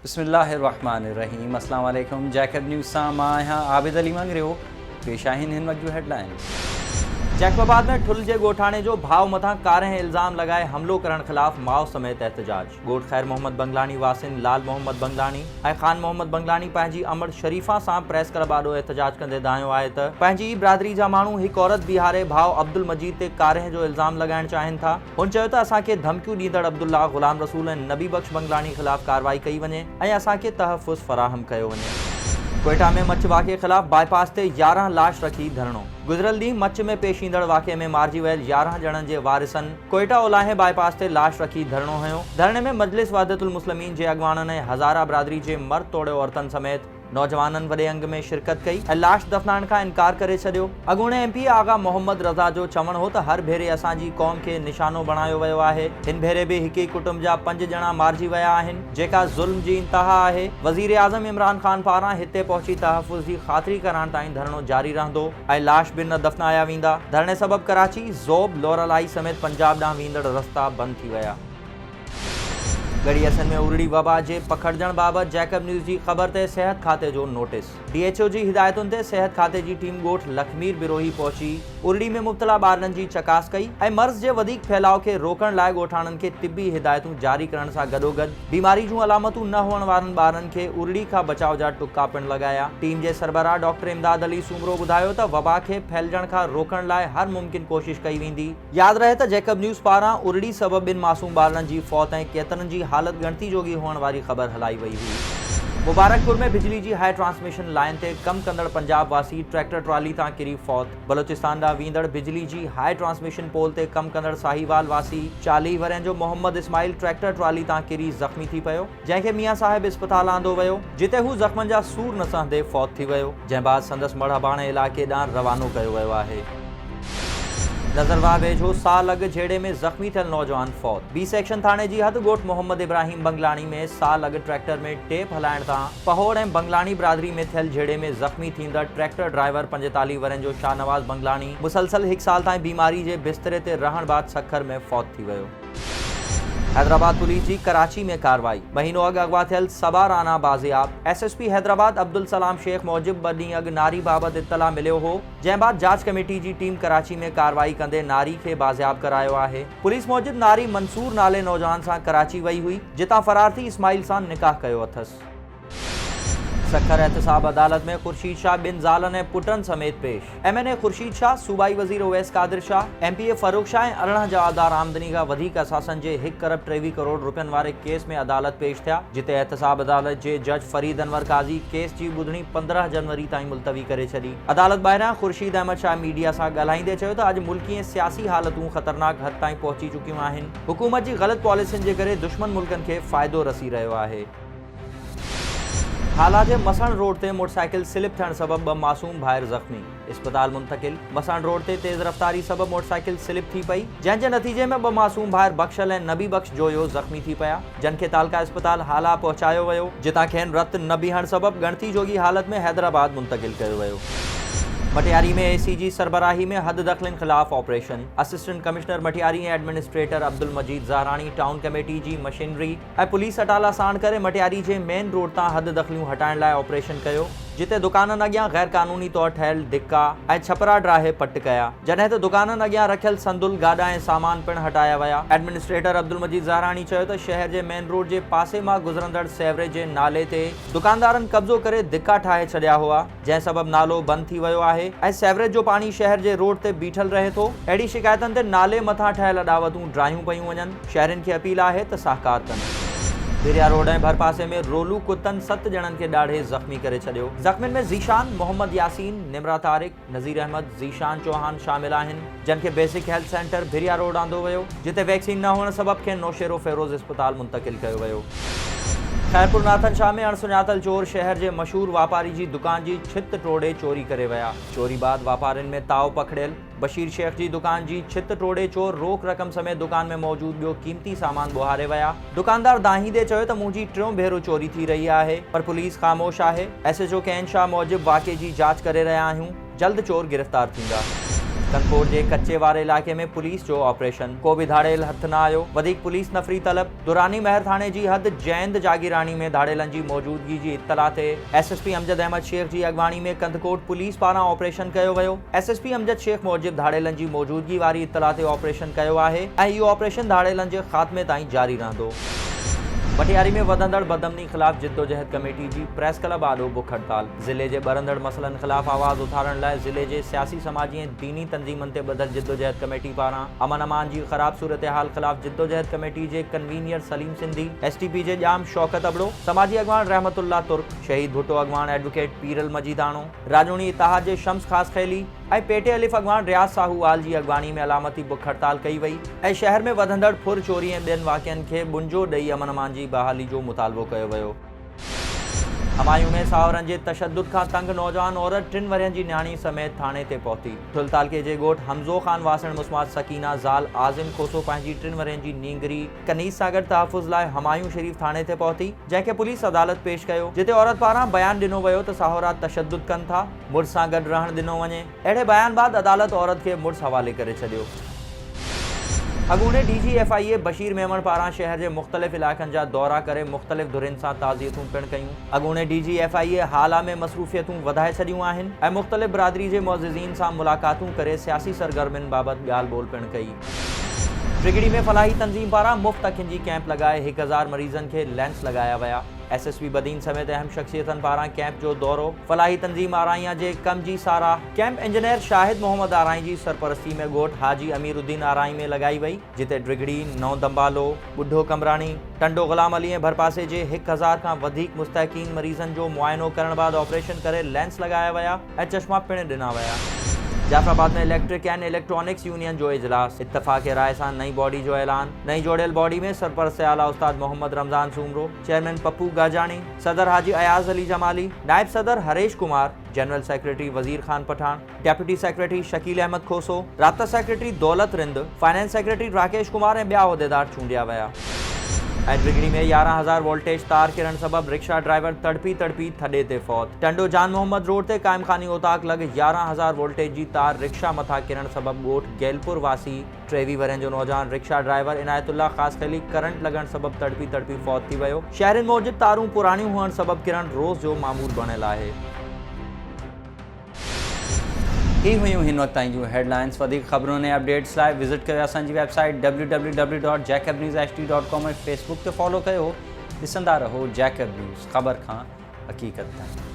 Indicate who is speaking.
Speaker 1: बिस्मिल्लाहिर्रहमानिर्रहीम। अस्सलाम वालेकुम। जैकब न्यूज़ सां मां आहियां आबिद अली मंगरियो। पेश आहिनि हिन वक़्त जूं हेडलाइन। जैकबाबाद में ठुल जे ॻोठाणे जो भाउ मथां कारें इल्ज़ाम लगाए हमलो करण ख़िलाफ़ माउ समेत एहतजाज। ॻोठ ख़ैर मोहम्मद बंगलानी वासिन लाल मोहम्मद बंगलानी ऐं ख़ान मोहम्मद बंगलानी पंहिंजी अमड़ शरीफ़ा सां प्रेस क्लब आॾो एहतजाज कंदे दाहियो आहे त पंहिंजी बिरादरी जा माण्हू हिकु औरत बीहारे भाउ अब्दुल मजीद ते कारें जो इल्ज़ाम लगाइण चाहिनि था। हुन चयो त असांखे धमकियूं ॾींदड़ अब्दुल्ला ग़ुलाम रसूल ऐं नबी बख्श बंगलानी ख़िलाफ़ कार्रवाई कई वञे ऐं असांखे तहफ़्फ़ुज़ फ़राहम कयो वञे। कोयटा में मच्छ वाक़े ख़िलाफ़ बाईपास ते 11 लाश रखी धरणो। गुज़िरियल ॾींहुं मच्छ में पेश ईंदड़ वाक़े में मारिजी वियल 11 ॼणनि जे वारिसनि कोयटा ओलाहे बाईपास ते लाश रखी धरणो हयो। धरणे में मजलिस वहदतुल मुस्लिमीन जे अॻवाननि ऐं हज़ारा बिरादरी जे मर्द तोड़े औरतनि समेत नौजवाननि वॾे अंग में शिरकत कई ऐं लाश दफ़नाइण खां इनकार करे छॾियो। अॻूणे MP आगा मोहम्मद रज़ा जो चवणु हो त हर भेरे असांजी क़ौम खे निशानो बणायो वियो आहे। हिन भेरे बि हिक ई कुटुंब जा 5 ॼणा मारिजी विया आहिनि, जेका ज़ुल्म जी इंतहा आहे। वज़ीर आज़म इमरान ख़ान पारां हिते पहुची तहफ़्फ़ुज़ जी ख़ातिरी कराइण ताईं धरणो जारी रहंदो ऐं लाश बि न दफ़नाया वेंदा। धरणे सबबि कराची, ज़ोब, लोरलाई समेत पंजाब ॾांहुं वेंदड़ रस्ता बंदि थी विया। गड़ी असर में उरड़ी वबा जे पखड़जण बाबति जैकब न्यूज़ जी ख़बर ते सिहत खाते जो नोटिस। DHO जी हिदायतुनि ते सिहत खाते जी टीम ॻोठ लखमीर बिरोही पहुची उरड़ी में मुब्तला ॿारनि जी चकास कई ऐं मर्ज़ जे वधीक फैलाव खे रोकण लाइ ॻोठाणनि खे तिबी हिदायतूं जारी करण सां गॾोगॾु बीमारी जूं अलामतूं न हुअण वारनि ॿारनि खे उरड़ी खां बचाव जा टुका पिणु लॻाया। टीम जे सरबराह डॉक्टर इमदाद अली सूमरो ॿुधायो त वबा खे फैलजण खां रोकण लाइ हर मुमकिन कोशिश कई वेंदी। यादि रहे त जैकब न्यूज़ पारां उरड़ी सबबि 2 मासूम ॿारनि जी फौत ऐं केतिरनि जी हालत गणती जोगी हुअण वारी ख़बर हलाई वई हुई। मुबारकपुर में बिजली जी हाई ट्रांसमिशन लाइन ते कम कंदड़ पंजाब वासी ट्रैक्टर ट्राली तां किरी फौत। बलोचिस्तान ॾांहुं वेंदड़ बिजली जी हाई ट्रांसमिशन पोल ते कम कंदड़ साहिवाल वासी 40 वरनि जो मोहम्मद इस्माइल ट्रैक्टर ट्राली तां किरी ज़ख़्मी थी पियो, जंहिंखे मियां साहिब इस्पताल आंदो वियो, जिते हू ज़ख़्मनि जा सूर न सहंदे फौत थी वियो, जंहिं बाद संदसि मढ़ाबाणे इलाइक़े ॾांहुं रवानो कयो वियो आहे। नज़रवार वेझो साल अॻु झेड़े में ज़ख़्मी थियल नौजवान फौत। B सेक्शन थाणे जी हद ॻोठ मोहम्मद इब्राहिम बंगलानी में साल अॻु ट्रैक्टर में टेप हलाइण तां पहोड़ ऐं बंगलानी बिरादरी में थियल झेड़े में ज़ख़्मी थींदड़ ट्रैक्टर ड्राइवर 45 वरनि जो शाहनवाज़ बंगलानी मुसलसल 1 साल ताईं बीमारी जे बिस्तरे ते रहण बाद सखर में फौत थी वियो। हैदराबाद पुलिस जी कराची में कार्रवाई। महीनो अॻु अगवा थियल सबा राना बाज़ियाब। SSP हैदराबाद अब्दुल सलाम शेख मौजिब 2 ॾींहं अॻु नारी बाबति इत्तला मिलियो हो, जंहिं बाद जांच कमेटी जी टीम कराची में कार्रवाई कंदे नारी खे बाज़ियाब करायो आहे। पुलिस मौजिब नारी मंसूर नाले नौजवान सां कराची वई हुई, जितां फरार थी इस्माइल सां निकाह कयो अथसि। सखर एहतसाब अदालत में ख़ुर्शीद शाह 2 ज़ालनि ऐं पुटनि समेत पेश। MNA ख़ुर्शीद शाह, सूबाई वज़ीर ओवैस कादिर शाह, MPA फ़ारूक शाह ऐं 18 जवाबदार आमदनी खां वधीक असासनि जे 1 करोड़ 23 करोड़ रुपयनि वारे केस में अदालत पेश थिया, जिते एहतसाब अदालत जे जज फरीद अनवर काज़ी केस जी ॿुधणी 15 जनवरी ताईं मुलतवी करे छॾी। अदालत ॿाहिरियां ख़ुर्शीद अहमद शाह मीडिया सां ॻाल्हाईंदे चयो त अॼु मुल्की ऐं सियासी हालतूं ख़तरनाक हद ताईं पहुची चुकियूं आहिनि। हुकूमत जी ग़लति पॉलिसियुनि जे करे दुश्मन मुल्कनि खे फ़ाइदो रसी रहियो आहे। हाला जे मसण रोड ते मोटरसाइकिल स्लिप थियण सबबि 2 मासूम भाइर ज़ख़्मी, इस्पताल मुंतकिल। मसण रोड ते तेज़ रफ़्तारी सबबि मोटरसाइकिल स्लिप थी पई, जंहिं जे नतीजे में 2 मासूम भाइर बख्शल ऐं नबी बख्श जोयो ज़ख़्मी थी पिया, जिन खे तालका इस्पताल हाला पहुचायो वियो, जितां खेनि रत न बीहण सबबि ॻणती जोगी हालत में हैदराबाद मुंतकिल कयो वियो। मटियारी में ACG सरबराही में हद दख़लनि ख़िलाफ़ ऑपरेशन। असिस्टेंट कमिश्नर मटियारी ऐं एडमिनिस्ट्रेटर अब्दुल मजीद ज़हरानी टाउन कमेटी जी मशीनरी ऐं पुलिस अटाला साण करे मटियारी जे मेन रोड तां हद दख़लियूं हटाइण लाइ ऑपरेशन कयो, जिते दुकाननि अॻियां गैर क़ानूनी तौर ठहियल धिका ऐं छपरा ड्राहे पट कया, जॾहिं त दुकाननि अॻियां रखियल संदुल गाॾा ऐं सामान पिणु हटाया विया। एडमिनिस्ट्रेटर अब्दुल मजीद ज़हरानी चयो त शहर जे मेन रोड जे पासे मां गुज़रंदड़ सेवरेज जे नाले ते दुकानदारनि कब्ज़ो करे धिका ठाहे छॾिया हुआ, जंहिं सबबि नालो बंदि थी वियो आहे ऐं सेवरेज जो पाणी शहर जे रोड ते बीठल रहे थो। अहिड़ी शिकायतुनि ते नाले मथां ठहियल अॾावतूं ड्राहियूं पयूं वञनि। शहरनि खे अपील आहे त साहकार कनि। बिरिया रोड ऐं भरपासे में रोलू कुतनि 7 ॼणनि खे ॾाढे ज़ख़्मी करे छॾियो। ज़ख़्मियुनि में ज़ीशान, मोहम्मद यासीन, निमरा तारिक, नज़ीर अहमद, ज़ीशान चौहान शामिल आहिनि, जिन खे बेसिक हेल्थ सेंटर बिरिया रोड आंदो वियो, जिते वैक्सीन न हुअण सबबि खेनि नौशेरो फेरोज़ इस्पताल मुंतकिल कयो वियो। खैरपुर नाथन शाह में अणसुञातल चोर शहर जे मशहूर वापारी जी दुकान जी छित टोड़े चोरी करे विया। चोरी बाद वापारियुनि में ताव पकड़ियल। बशीर शेख जी दुकान जी छित टोड़े चोर रोक रक़म समेत दुकान में मौजूद ॿियो क़ीमती सामान ॿुहारे विया। दुकानदार दाहींदे चयो त मुंहिंजी 3 भेरो चोरी थी रही आहे, पर पुलिस ख़ामोश आहे। SHO कैन शाह मौजिब वाक़े जी जांच करे रहिया आहियूं, जल्द चोर गिरफ़्तार थींदा। कंदकोट के कच्चे वारे इलाके में पुलिस जो ऑपरेशन को भी धाड़ेल हथ न आयो। वधीक पुलिस नफरी तलब। दुरानी महर थाने जी हद जैंद जागीरानी में धाड़ेलन जी मौजूदगी जी इत्तला ते SSP अमजद अहमद शेख जी अगवानी में कंदकोट पुलिस पारां ऑपरेशन कयो वियो। SSP अमजद शेख मूजिब धाड़ेलन जी मौजूदगी वारी इत्तला ते ऑपरेशन कयो आहे ऐं इहो ऑपरेशन धाड़ेलन जे खात्मे ताईं जारी रहंदो। पटियारी में वधंदड़ बदअमनी खिलाफ जिद्दोजहद कमेटी जी प्रेस क्लब आॾो बुख हड़ताल। ज़िले जे बरंदड़ मसइलनि खिलाफ आवाज़ उथारण लाइ ज़िले जे सियासी समाजी ऐं दीनी तंज़ीमनि ते ॿधल जिद्दोजहद कमेटी पारां अमन अमान जी ख़राब सूरत हाल खिलाफ जिद्दोजहद कमेटी जे कन्वीनियर सलीम सिंधी, STP जे ॼाम शौकत अबड़ो, समाजी अॻवान रहमतुल्लाह तुर्क, शहीद भुट्टो अॻवान एडवोकेट पीरल मजीदाणो, राजूणी इतिहाद जे शम्स ख़ास खैली ऐं पेटे अलिफ अॻवान रियाज़ साहूआल जी अॻवानी में अलामती बुख हड़ताल कई वई ऐं शहर में वधंदड़ फुर चोरी ऐं ॿियनि वाक़िअनि खे बुंजो ॾेई अमन अमान जी बहाली जो मुतालबो कयो वियो। हमायूं में सावरनि जे तशद्दुद खां तंग नौजवान औरत 3 वरियनि जी न्याणी समेत थाने ते पहुती। ठुल तालके जे ॻोठ हमज़ो ख़ान वासण मुस्मात सकीना ज़ाल आज़िम खोसो पंहिंजी 3 वरियनि जी नींगरी कनीज़ सां गॾु तहफ़ुज़ लाइ हमायूं शरीफ़ थाने ते पहुती, जंहिंखे पुलिस अदालत पेश कयो, जिते औरत पारां बयान ॾिनो वियो त साहुरा तशद्दुद कनि था, मुड़ुस सां गॾु रहण ॾिनो वञे। अहिड़े बयान बाद अदालत औरत खे मुड़ुस हवाले करे छॾियो। अॻूणे DG FIA बशीर मेमण पारां शहर जे मुख़्तलिफ़ इलाइक़नि जा दौरा करे मुख़्तलिफ़ धुरियुनि सां ताज़ियतूं पिणु कयूं। अॻूणे DG FIA हाल में मसरूफ़ियतूं वधाए छॾियूं आहिनि ऐं मुख़्तलिफ़ बिरादरी जे मुअज़्ज़िज़ीन सां मुलाक़ातूं करे सियासी सरगर्मियुनि बाबति ॻाल्हि ॿोल पिणु कई। ट्रिगड़ी में फलाही तंज़ीम पारां मुफ़्त अखियुनि जी कैंप लॻाए 1000 मरीज़नि खे लेंस लॻाया विया। SSP बदीन समेत अहम शख़्सियतनि पारां कैंप जो दौरो। फलाही तंज़ीम आराइया जे कम जी साराह कैंप इंजीनियर शाहिद मोहम्मद आराई जी सरपरस्ती में ॻोठ हाजी अमीरुद्दीन आराई में लॻाई वई, जिते ट्रिगड़ी, नौ दंबालो, बुढ़ो कमरानी, टंडो ग़ुलाम अली ऐं भरपासे जे 1000 खां वधीक मुस्तहक़ीन मरीज़नि जो मुआइनो करण बाद ऑपरेशन करे लेंस लॻाया विया ऐं चश्मा पिणु ॾिना विया। जाफराबाद में इलेक्ट्रिक एंड इलेक्ट्रॉनिक्स यूनियन जो इजलास। इत्तफ़ाक़ राय सां नई बॉडी जो ऐलान। नई जोड़ियल बॉडी में सरपरस्त आला उस्ताद मोहम्मद रमज़ान सूमरो, चेयरमैन पप्पू गाजानी, सदर हाजी अयाज अली जमाली, नायब सदर Haresh Kumar, general secretary Wazir Khan Pathan, deputy secretary Shakeel Ahmad खोसो, राब्ता सेक्रेटरी दौलत रिंद, फाइनेंस सेक्रेटरी राकेश कुमार ऐं ॿिया उहिदेदार चूंडिया विया। ट्रिगड़ी में 11000 वोल्टेज तार किरण सबब रिक्शा ड्राइवर तड़पी थॾे ते फौत। टंडो जान मोहम्मद रोड ते काइम खानी ओताक लॻ 11000 वोल्टेज जी तार रिक्शा मथां किरण सबब ॻोठ गैलपुर वासी 23 वरियनि जो नौजवान रिक्शा ड्राइवर इनायतुल्लाह ख़ास खैली करंट लॻण सबब तड़पी फौत थी वियो। शहरनि मूजिब तारूं पुराणियूं हुअण सबब किरण रोज़ जो मामूल बणियल आहे। ही हुयूं हिन वक़्त ताईं जूं हेडलाइंस। वधीक ख़बरुनि ऐं अपडेट्स लाइ विज़िट कयो असांजी वेबसाइट www.jacobnewsht.com ऐं फेसबुक ते फॉलो कयो। ॾिसंदा रहो जैकब न्यूज़, ख़बर खां हक़ीक़त ताईं।